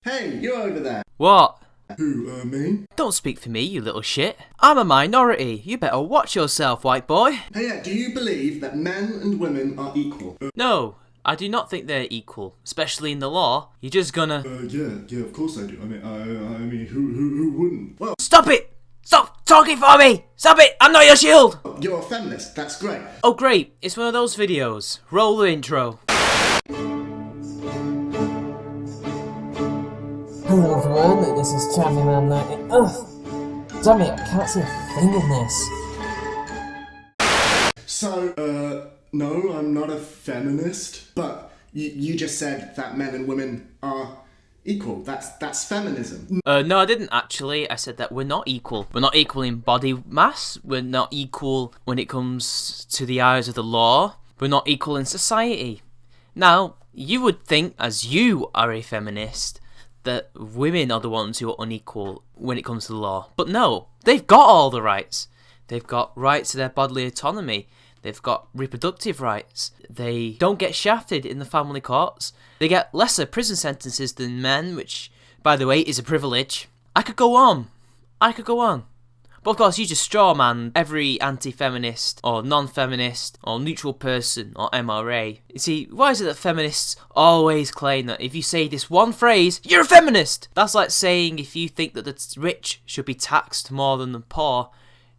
Hey, you over there. What? Who, me? Don't speak for me, you little shit. I'm a minority. You better watch yourself, white boy. Hey, do you believe that men and women are equal? No, I do not think they're equal, especially in the law. You're just gonna... Yeah, of course I do. I mean, who wouldn't? Well, Stop it! Stop talking for me! Stop it! I'm not your shield! you're a feminist. That's great. Oh great, it's one of those videos. Roll the intro. Hello everyone, this is Champion. Ugh! Damn it, I can't see a thing in this. So, no, I'm not a feminist, but you just said that men and women are equal. That's feminism. No, I didn't actually. I said that we're not equal. We're not equal in body mass. We're not equal when it comes to the eyes of the law. We're not equal in society. Now, you would think, as you are a feminist, that women are the ones who are unequal when it comes to the law. But no, they've got all the rights. They've got rights to their bodily autonomy. They've got reproductive rights. They don't get shafted in the family courts. They get lesser prison sentences than men, which, by the way, is a privilege. I could go on. But of course, you just strawman every anti-feminist or non-feminist or neutral person or MRA. You see, why is it that feminists always claim that if you say this one phrase, you're a feminist? That's like saying if you think that the rich should be taxed more than the poor,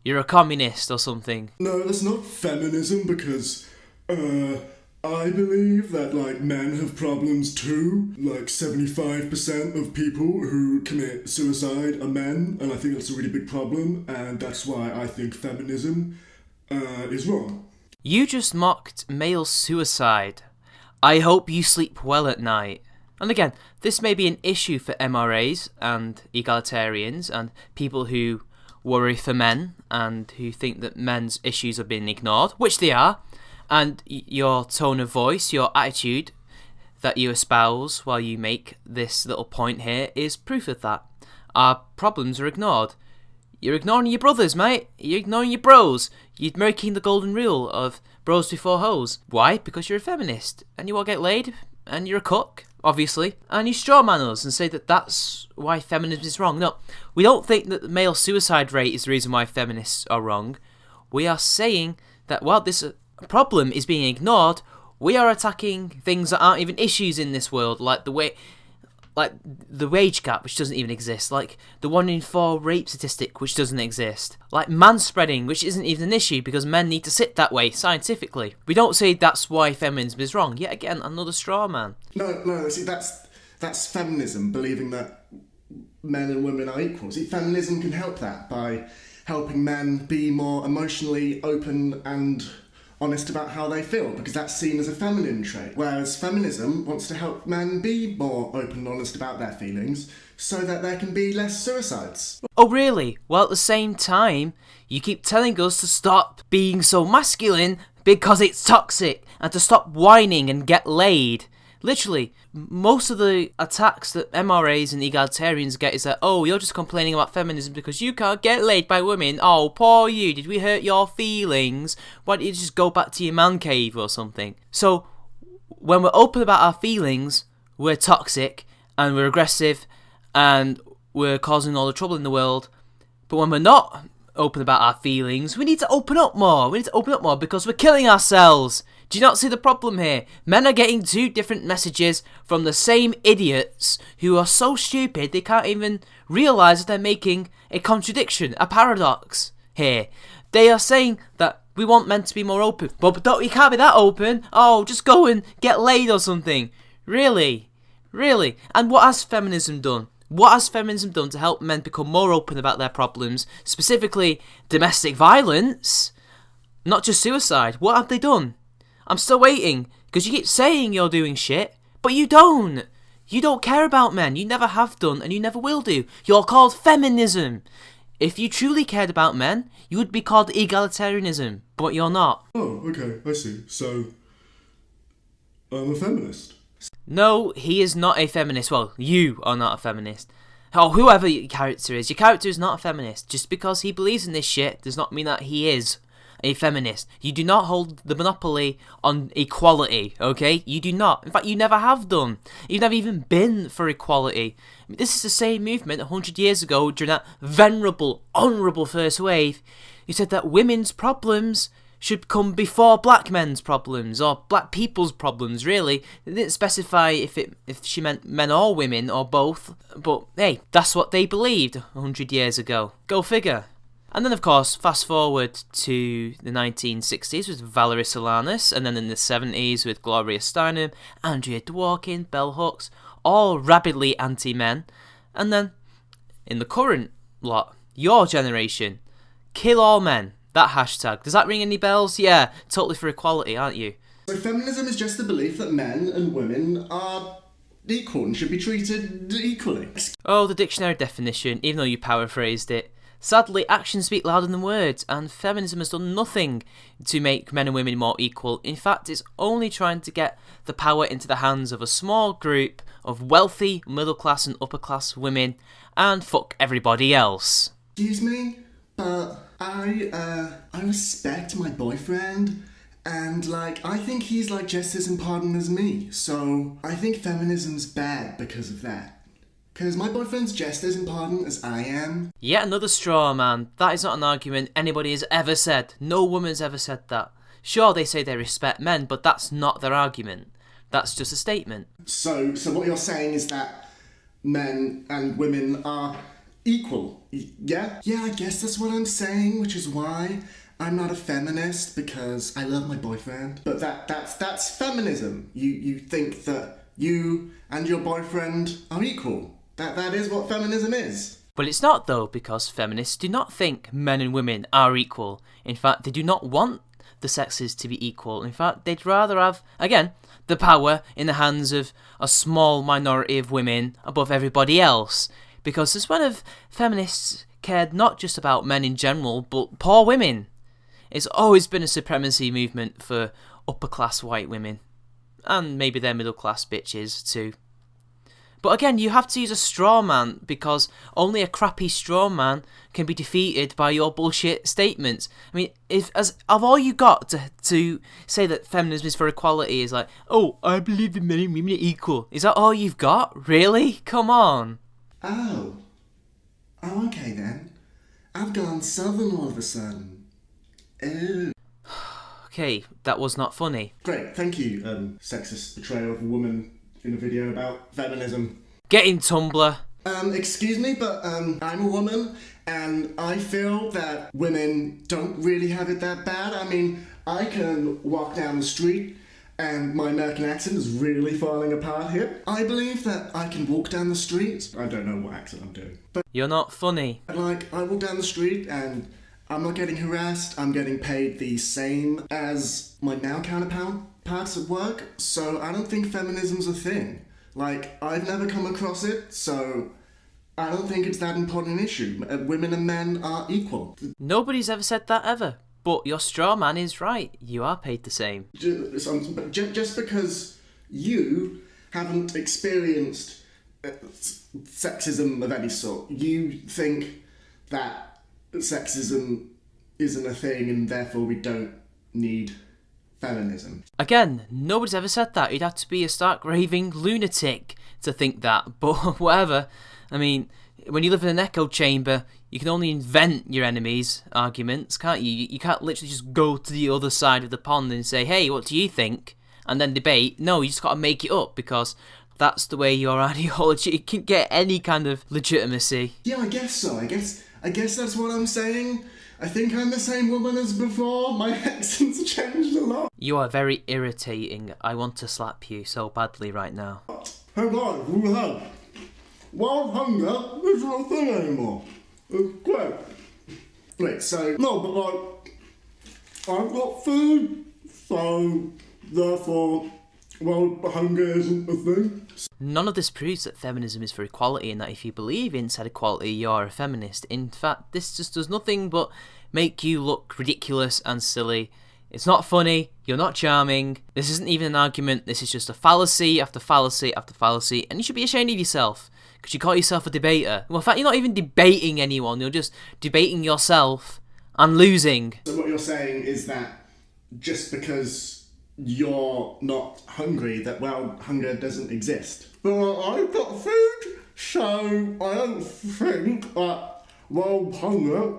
you're a communist or something. No, that's not feminism because, I believe that, men have problems too. 75% of people who commit suicide are men, and I think that's a really big problem, and that's why I think feminism, is wrong. You just mocked male suicide. I hope you sleep well at night. And again, this may be an issue for MRAs and egalitarians and people who worry for men and who think that men's issues are being ignored, which they are. And your tone of voice, your attitude that you espouse while you make this little point here is proof of that. Our problems are ignored. You're ignoring your brothers, mate. You're ignoring your bros. You're breaking the golden rule of bros before hoes. Why? Because you're a feminist. And you all get laid. And you're a cook, obviously. And you strawman us and say that that's why feminism is wrong. No, we don't think that the male suicide rate is the reason why feminists are wrong. We are saying that while this problem is being ignored, we are attacking things that aren't even issues in this world, like the wage gap, which doesn't even exist, like the 1 in 4 rape statistic, which doesn't exist, like manspreading, which isn't even an issue because men need to sit that way scientifically. We don't say that's why feminism is wrong. Yet again, another straw man. No, see, that's feminism, believing that men and women are equal. See, feminism can help that by helping men be more emotionally open and honest about how they feel, because that's seen as a feminine trait. Whereas feminism wants to help men be more open and honest about their feelings so that there can be less suicides. Oh really? Well, at the same time, you keep telling us to stop being so masculine because it's toxic and to stop whining and get laid. Literally, most of the attacks that MRAs and egalitarians get is that, oh, you're just complaining about feminism because you can't get laid by women. Oh, poor you. Did we hurt your feelings? Why don't you just go back to your man cave or something? So, when we're open about our feelings, we're toxic and we're aggressive and we're causing all the trouble in the world. But when we're not open about our feelings, we need to open up more. We need to open up more because we're killing ourselves. Do you not see the problem here? Men are getting 2 different messages from the same idiots who are so stupid they can't even realise that they're making a contradiction, a paradox here. They are saying that we want men to be more open, but you can't be that open. Oh, just go and get laid or something. Really? Really? And what has feminism done? What has feminism done to help men become more open about their problems, specifically domestic violence, not just suicide? What have they done? I'm still waiting, because you keep saying you're doing shit, but you don't. You don't care about men. You never have done, and you never will do. You're called feminism. If you truly cared about men, you would be called egalitarianism, but you're not. Oh, okay, I see. So, I'm a feminist. No, he is not a feminist. Well, you are not a feminist. Or whoever your character is. Your character is not a feminist. Just because he believes in this shit does not mean that he is. a feminist. You do not hold the monopoly on equality, okay? You do not. In fact, you never have done. You've never even been for equality. I mean, this is the same movement 100 years ago during that venerable, honourable first wave. You said that women's problems should come before black men's problems, or black people's problems, really. They didn't specify if she meant men or women, or both. But, hey, that's what they believed 100 years ago. Go figure. And then, of course, fast forward to the 1960s with Valerie Solanas, and then in the 70s with Gloria Steinem, Andrea Dworkin, Bell Hooks, all rabidly anti-men. And then, in the current lot, your generation, kill all men. That hashtag. Does that ring any bells? Yeah, totally for equality, aren't you? So feminism is just the belief that men and women are equal and should be treated equally. Oh, the dictionary definition, even though you paraphrased it. Sadly, actions speak louder than words, and feminism has done nothing to make men and women more equal. In fact, it's only trying to get the power into the hands of a small group of wealthy, middle-class and upper-class women, and fuck everybody else. Excuse me, but I respect my boyfriend, and, I think he's, just as important as me, so I think feminism's bad because of that. Because my boyfriend's just as important as I am. Yet another straw man. That is not an argument anybody has ever said. No woman's ever said that. Sure, they say they respect men, but that's not their argument. That's just a statement. So what you're saying is that men and women are equal, yeah? Yeah, I guess that's what I'm saying, which is why I'm not a feminist, because I love my boyfriend. But that's feminism. You think that you and your boyfriend are equal. That is what feminism is. Well, it's not, though, because feminists do not think men and women are equal. In fact, they do not want the sexes to be equal. In fact, they'd rather have, again, the power in the hands of a small minority of women above everybody else. Because as well as feminists cared not just about men in general, but poor women. It's always been a supremacy movement for upper-class white women. And maybe their middle-class bitches, too. But again, you have to use a straw man, because only a crappy straw man can be defeated by your bullshit statements. I mean, if all you got to say that feminism is for equality is oh, I believe that men and women are equal. Is that all you've got? Really? Come on. Oh, okay then. I've gone southern all of a sudden. Oh. Okay, that was not funny. Great, thank you, sexist betrayal of a woman in a video about feminism. Get in, Tumblr. Excuse me, but I'm a woman, and I feel that women don't really have it that bad. I mean, I can walk down the street, and my American accent is really falling apart here. I believe that I can walk down the street. I don't know what accent I'm doing. But you're not funny. I walk down the street, and I'm not getting harassed. I'm getting paid the same as my male counterparts at work, so I don't think feminism's a thing. I've never come across it, so I don't think it's that important an issue. Women and men are equal. Nobody's ever said that ever. But your straw man is right. You are paid the same. Just because you haven't experienced sexism of any sort, you think that sexism isn't a thing and therefore we don't need feminism. Again, nobody's ever said that. You'd have to be a stark raving lunatic to think that, but whatever. I mean, when you live in an echo chamber, you can only invent your enemies' arguments, can't you? You can't literally just go to the other side of the pond and say, hey, what do you think? And then debate. No, you just got to make it up, because that's the way your ideology can get any kind of legitimacy. Yeah, I guess so. I guess that's what I'm saying. I think I'm the same woman as before. My accent's changed a lot. You are very irritating. I want to slap you so badly right now. Hey guys, who had? Wild hunger isn't a thing anymore. It's great. Wait, so... No, but I've got food, so therefore, hunger isn't a thing. None of this proves that feminism is for equality, and that if you believe in said equality, you're a feminist. In fact, this just does nothing but make you look ridiculous and silly. It's not funny, you're not charming, this isn't even an argument, this is just a fallacy after fallacy after fallacy, and you should be ashamed of yourself, because you call yourself a debater. Well, in fact, you're not even debating anyone, you're just debating yourself and losing. So what you're saying is that just because you're not hungry, that, well, hunger doesn't exist. Well, I've got food, so I don't think that, well, hunger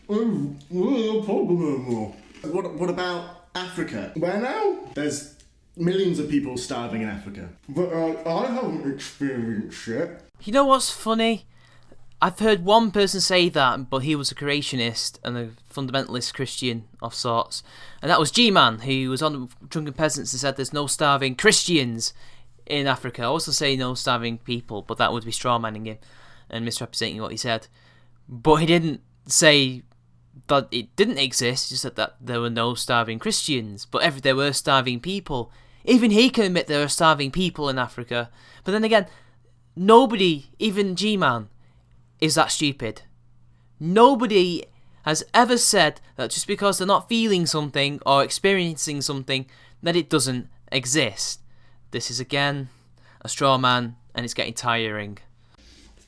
is really a problem anymore. What about Africa? Where now? There's millions of people starving in Africa. But I haven't experienced it. You know what's funny? I've heard one person say that, but he was a creationist and a fundamentalist Christian of sorts. And that was G-Man, who was on Drunken Peasants and said there's no starving Christians in Africa. I also say no starving people, but that would be strawmanning him and misrepresenting what he said. But he didn't say that it didn't exist, he just said that there were no starving Christians, but there were starving people. Even he can admit there are starving people in Africa. But then again, nobody, even G-Man, is that stupid. Nobody has ever said that just because they're not feeling something or experiencing something, that it doesn't exist. This is again a straw man, and it's getting tiring.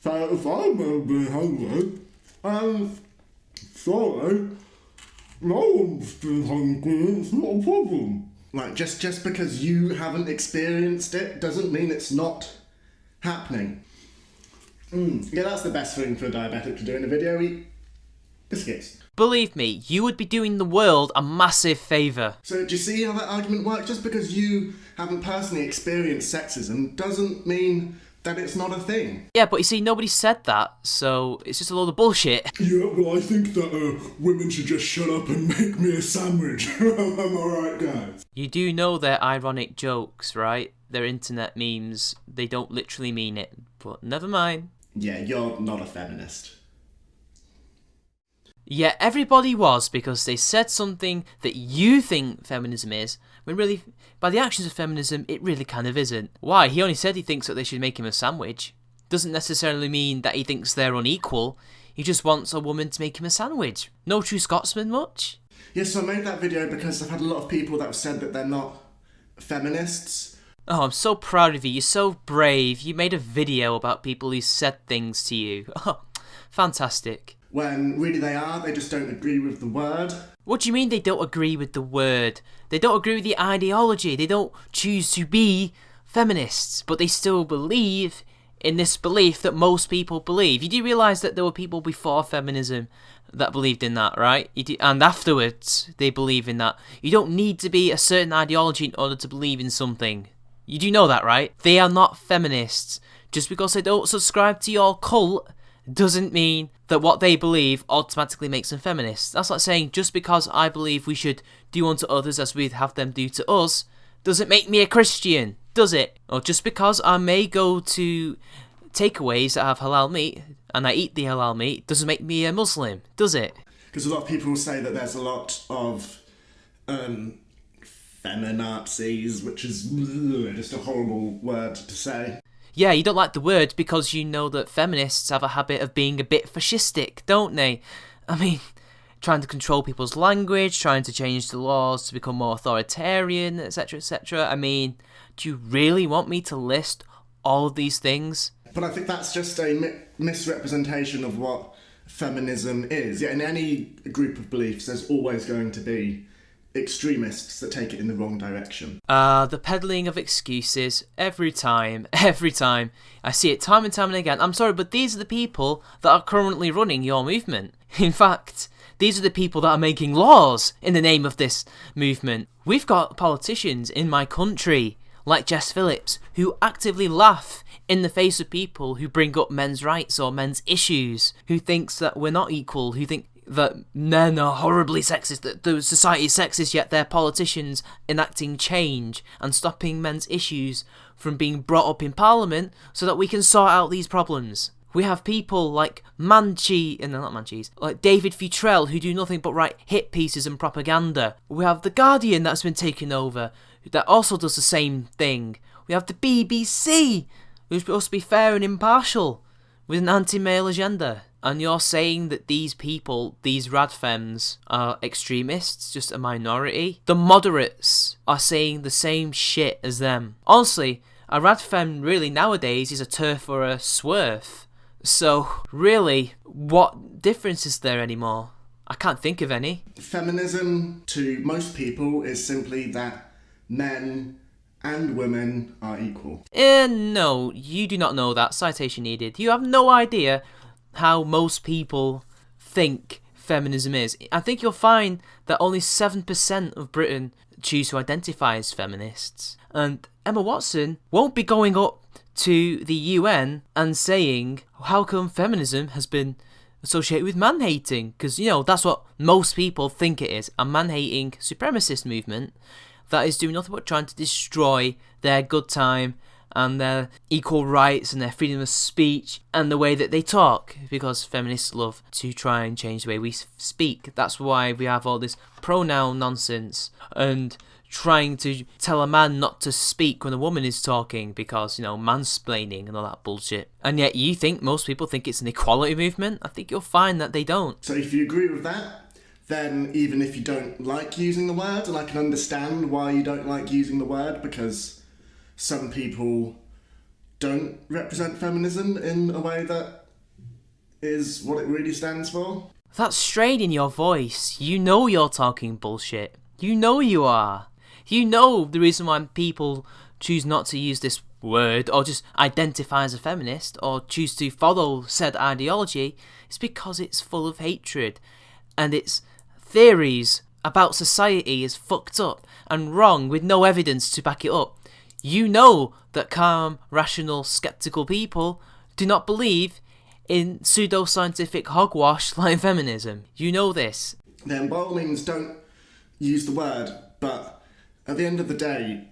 So if I'm being hungry, sorry, no one's been hungry, it's not a problem. Like, just because you haven't experienced it doesn't mean it's not happening. Yeah, that's the best thing for a diabetic to do in a video, eat biscuits. Believe me, you would be doing the world a massive favour. So do you see how that argument works? Just because you haven't personally experienced sexism doesn't mean that it's not a thing. Yeah, but you see, nobody said that, so it's just a load of bullshit. Yeah, well, I think that women should just shut up and make me a sandwich. Am I right, guys? You do know they're ironic jokes, right? They're internet memes. They don't literally mean it, but never mind. Yeah, you're not a feminist. Yeah, everybody was, because they said something that you think feminism is, when really, by the actions of feminism, it really kind of isn't. Why? He only said he thinks that they should make him a sandwich. Doesn't necessarily mean that he thinks they're unequal. He just wants a woman to make him a sandwich. No true Scotsman much? Yes, so I made that video because I've had a lot of people that have said that they're not feminists. Oh, I'm so proud of you. You're so brave. You made a video about people who said things to you. Oh, fantastic. When really they are, they just don't agree with the word. What do you mean they don't agree with the word? They don't agree with the ideology. They don't choose to be feminists, but they still believe in this belief that most people believe. You do realise that there were people before feminism that believed in that, right? And afterwards, they believe in that. You don't need to be a certain ideology in order to believe in something. You do know that, right? They are not feminists. Just because they don't subscribe to your cult doesn't mean that what they believe automatically makes them feminists. That's like saying, just because I believe we should do unto others as we'd have them do to us, doesn't make me a Christian, does it? Or just because I may go to takeaways that have halal meat, and I eat the halal meat, doesn't make me a Muslim, does it? Because a lot of people say that there's a lot of feminazis, which is just a horrible word to say. Yeah, you don't like the word because you know that feminists have a habit of being a bit fascistic, don't they? I mean, trying to control people's language, trying to change the laws to become more authoritarian, etc, etc. I mean, do you really want me to list all of these things? But I think that's just a misrepresentation of what feminism is. Yeah, in any group of beliefs, there's always going to be extremists that take it in the wrong direction. The peddling of excuses, every time. I see it time and time and again. I'm sorry, but these are the people that are currently running your movement. In fact, these are the people that are making laws in the name of this movement. We've got politicians in my country, like Jess Phillips, who actively laugh in the face of people who bring up men's rights or men's issues, who thinks that we're not equal, who think that men are horribly sexist, that the society is sexist, yet they're politicians enacting change and stopping men's issues from being brought up in Parliament so that we can sort out these problems. We have people like like David Futrell, who do nothing but write hit pieces and propaganda. We have The Guardian that's been taken over, that also does the same thing. We have the BBC, who's supposed to be fair and impartial, with an anti-male agenda. And you're saying that these people, these radfems, are extremists, just a minority? The moderates are saying the same shit as them. Honestly, a radfem really nowadays is a turf or a swerf. So, really, what difference is there anymore? I can't think of any. Feminism, to most people, is simply that men and women are equal. No, you do not know that. Citation needed. You have no idea how most people think feminism is. I think you'll find that only 7% of Britain choose to identify as feminists. And Emma Watson won't be going up to the UN and saying, how come feminism has been associated with man-hating? Because, that's what most people think it is. A man-hating supremacist movement that is doing nothing but trying to destroy their good time and their equal rights and their freedom of speech and the way that they talk, because feminists love to try and change the way we speak. That's why we have all this pronoun nonsense and trying to tell a man not to speak when a woman is talking because, mansplaining and all that bullshit. And yet you think most people think it's an equality movement? I think you'll find that they don't. So if you agree with that, then even if you don't like using the word, and I can understand why you don't like using the word, because some people don't represent feminism in a way that is what it really stands for. That strain in your voice, you're talking bullshit. You are. The reason why people choose not to use this word or just identify as a feminist or choose to follow said ideology is because it's full of hatred and its theories about society is fucked up and wrong with no evidence to back it up. That calm, rational, sceptical people do not believe in pseudo-scientific hogwash like feminism. You know this. Then by all means don't use the word, but at the end of the day,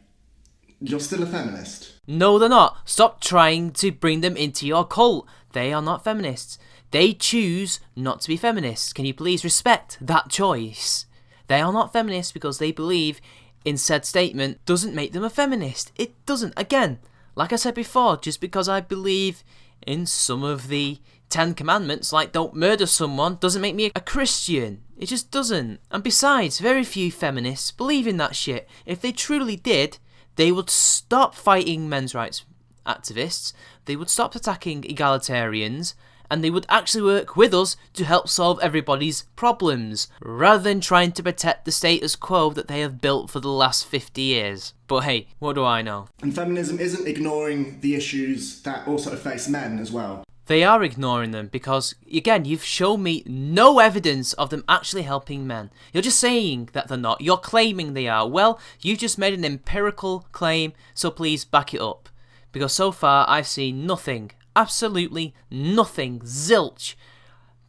you're still a feminist. No, they're not. Stop trying to bring them into your cult. They are not feminists. They choose not to be feminists. Can you please respect that choice? They are not feminists because they believe in said statement doesn't make them a feminist. It doesn't. Again, like I said before, just because I believe in some of the 10 commandments, like don't murder someone, doesn't make me a Christian. It just doesn't. And besides, very few feminists believe in that shit. If they truly did, they would stop fighting men's rights activists, they would stop attacking egalitarians, and they would actually work with us to help solve everybody's problems, rather than trying to protect the status quo that they have built for the last 50 years. But hey, what do I know? And feminism isn't ignoring the issues that also face men as well. They are ignoring them because, again, you've shown me no evidence of them actually helping men. You're just saying that they're not. You're claiming they are. Well, you've just made an empirical claim, so please back it up. Because so far, I've seen nothing. Absolutely nothing. Zilch.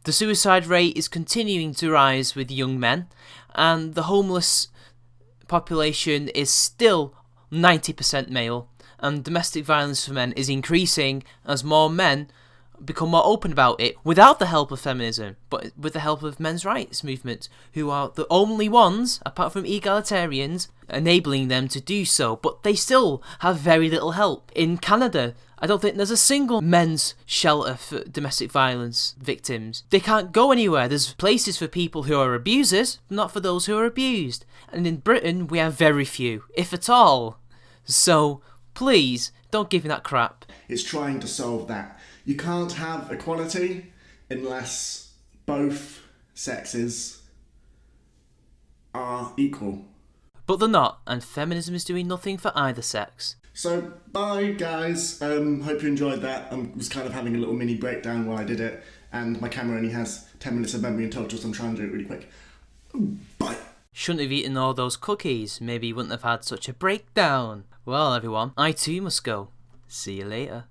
The suicide rate is continuing to rise with young men, and the homeless population is still 90% male, and domestic violence for men is increasing as more men become more open about it without the help of feminism, but with the help of men's rights movements, who are the only ones, apart from egalitarians, enabling them to do so. But they still have very little help. In Canada, I don't think there's a single men's shelter for domestic violence victims. They can't go anywhere. There's places for people who are abusers, not for those who are abused. And in Britain, we have very few, if at all. So, please, don't give me that crap. It's trying to solve that. You can't have equality unless both sexes are equal. But they're not, and feminism is doing nothing for either sex. So, bye guys. Hope you enjoyed that. I was kind of having a little mini breakdown while I did it, and my camera only has 10 minutes of memory in total, so I'm trying to do it really quick. Bye. Shouldn't have eaten all those cookies. Maybe you wouldn't have had such a breakdown. Well, everyone, I too must go. See you later.